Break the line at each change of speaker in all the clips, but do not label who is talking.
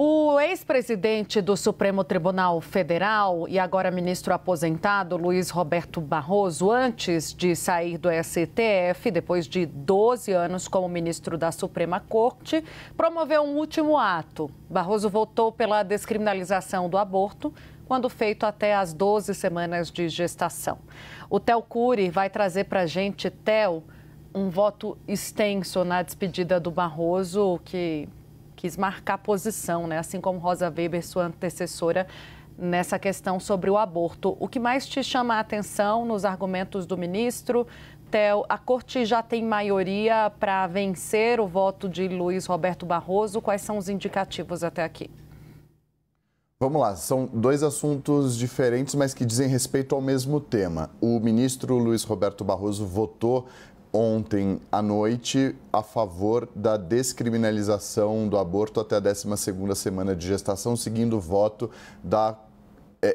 O ex-presidente do Supremo Tribunal Federal e agora ministro aposentado, Luiz Roberto Barroso, antes de sair do STF, depois de 12 anos como ministro da Suprema Corte, promoveu um último ato. Barroso votou pela descriminalização do aborto, quando feito até as 12 semanas de gestação. O Theo Cury vai trazer para a gente, Theo, um voto extenso na despedida do Barroso, que quis marcar posição, né? Assim como Rosa Weber, sua antecessora, nessa questão sobre o aborto. O que mais te chama a atenção nos argumentos do ministro? Theo, a corte já tem maioria para vencer o voto de Luiz Roberto Barroso. Quais são os indicativos até aqui?
Vamos lá, são dois assuntos diferentes, mas que dizem respeito ao mesmo tema. O ministro Luiz Roberto Barroso votou ontem à noite a favor da descriminalização do aborto até a 12ª semana de gestação, seguindo o voto da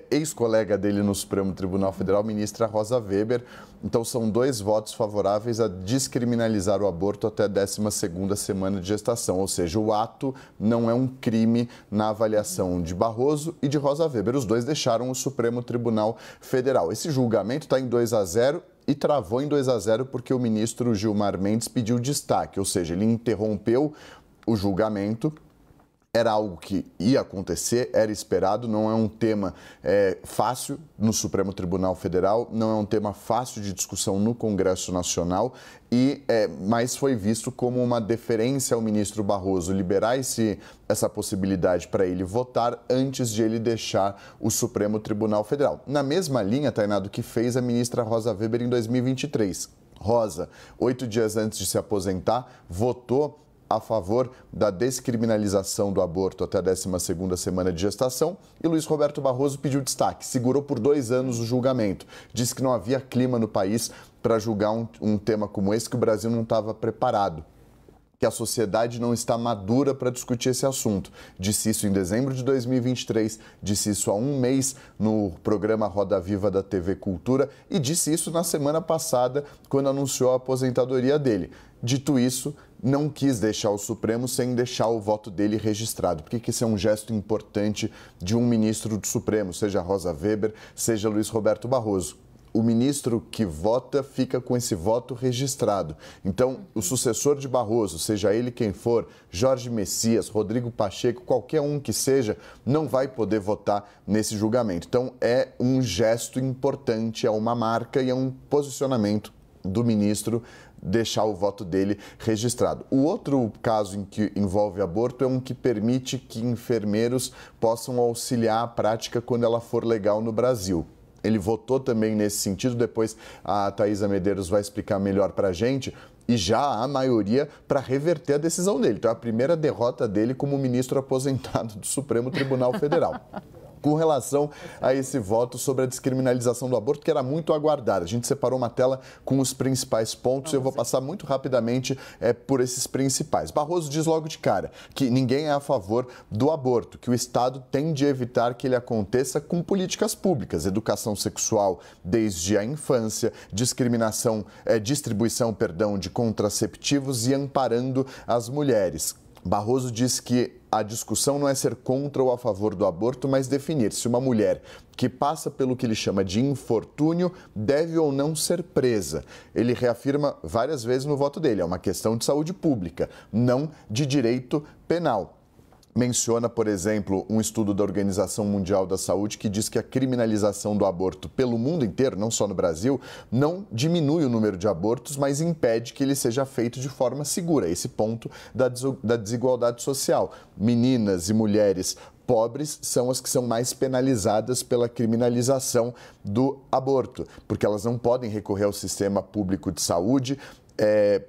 ex-colega dele no Supremo Tribunal Federal, ministra Rosa Weber. Então, são dois votos favoráveis a descriminalizar o aborto até a 12ª semana de gestação, ou seja, o ato não é um crime na avaliação de Barroso e de Rosa Weber. Os dois deixaram o Supremo Tribunal Federal. Esse julgamento está em 2-0 e travou em 2-0 porque o ministro Gilmar Mendes pediu destaque, ou seja, ele interrompeu o julgamento. Era algo que ia acontecer, era esperado, não é um tema fácil no Supremo Tribunal Federal, não é um tema fácil de discussão no Congresso Nacional, mas foi visto como uma deferência ao ministro Barroso liberar essa possibilidade para ele votar antes de ele deixar o Supremo Tribunal Federal. Na mesma linha, Tainá, do que fez a ministra Rosa Weber em 2023. Rosa, 8 dias antes de se aposentar, votou a favor da descriminalização do aborto até a 12ª semana de gestação, e Luiz Roberto Barroso pediu destaque, segurou por 2 anos o julgamento, disse que não havia clima no país para julgar um tema como esse, que o Brasil não estava preparado, que a sociedade não está madura para discutir esse assunto. Disse isso em dezembro de 2023, disse isso há um mês no programa Roda Viva da TV Cultura e disse isso na semana passada, quando anunciou a aposentadoria dele. Dito isso, não quis deixar o Supremo sem deixar o voto dele registrado. Porque esse é um gesto importante de um ministro do Supremo, seja Rosa Weber, seja Luiz Roberto Barroso. O ministro que vota fica com esse voto registrado. Então, o sucessor de Barroso, seja ele quem for, Jorge Messias, Rodrigo Pacheco, qualquer um que seja, não vai poder votar nesse julgamento. Então, é um gesto importante, é uma marca e é um posicionamento do ministro deixar o voto dele registrado. O outro caso em que envolve aborto é um que permite que enfermeiros possam auxiliar a prática quando ela for legal no Brasil. Ele votou também nesse sentido, depois a Thaisa Medeiros vai explicar melhor para a gente, e já há maioria para reverter a decisão dele. Então é a primeira derrota dele como ministro aposentado do Supremo Tribunal Federal. Com relação a esse voto sobre a descriminalização do aborto, que era muito aguardado. A gente separou uma tela com os principais pontos e eu vou passar muito rapidamente por esses principais. Barroso diz logo de cara que ninguém é a favor do aborto, que o Estado tem de evitar que ele aconteça com políticas públicas, educação sexual desde a infância, distribuição de contraceptivos e amparando as mulheres. Barroso diz que a discussão não é ser contra ou a favor do aborto, mas definir se uma mulher que passa pelo que ele chama de infortúnio deve ou não ser presa. Ele reafirma várias vezes no voto dele, é uma questão de saúde pública, não de direito penal. Menciona, por exemplo, um estudo da Organização Mundial da Saúde que diz que a criminalização do aborto pelo mundo inteiro, não só no Brasil, não diminui o número de abortos, mas impede que ele seja feito de forma segura. Esse ponto da desigualdade social. Meninas e mulheres pobres são as que são mais penalizadas pela criminalização do aborto, porque elas não podem recorrer ao sistema público de saúde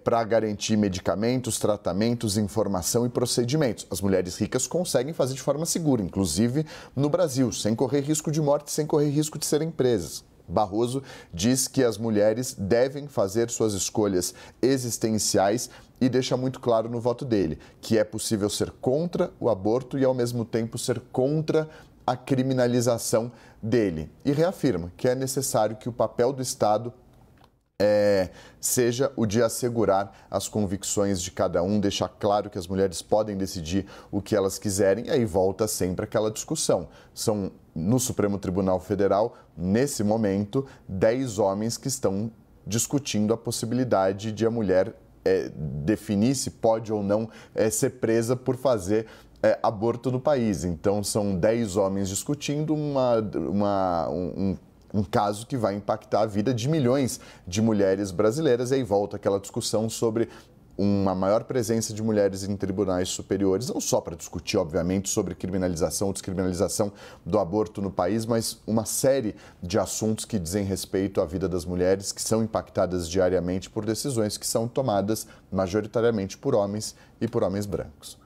para garantir medicamentos, tratamentos, informação e procedimentos. As mulheres ricas conseguem fazer de forma segura, inclusive no Brasil, sem correr risco de morte, sem correr risco de serem presas. Barroso diz que as mulheres devem fazer suas escolhas existenciais e deixa muito claro no voto dele que é possível ser contra o aborto e, ao mesmo tempo, ser contra a criminalização dele. E reafirma que é necessário que o papel do Estado seja o de assegurar as convicções de cada um, deixar claro que as mulheres podem decidir o que elas quiserem, e aí volta sempre aquela discussão. São, no Supremo Tribunal Federal, nesse momento, 10 homens que estão discutindo a possibilidade de a mulher definir se pode ou não ser presa por fazer aborto no país. Então, são 10 homens discutindo um caso que vai impactar a vida de milhões de mulheres brasileiras. E aí volta aquela discussão sobre uma maior presença de mulheres em tribunais superiores, não só para discutir, obviamente, sobre criminalização ou descriminalização do aborto no país, mas uma série de assuntos que dizem respeito à vida das mulheres, que são impactadas diariamente por decisões que são tomadas majoritariamente por homens e por homens brancos.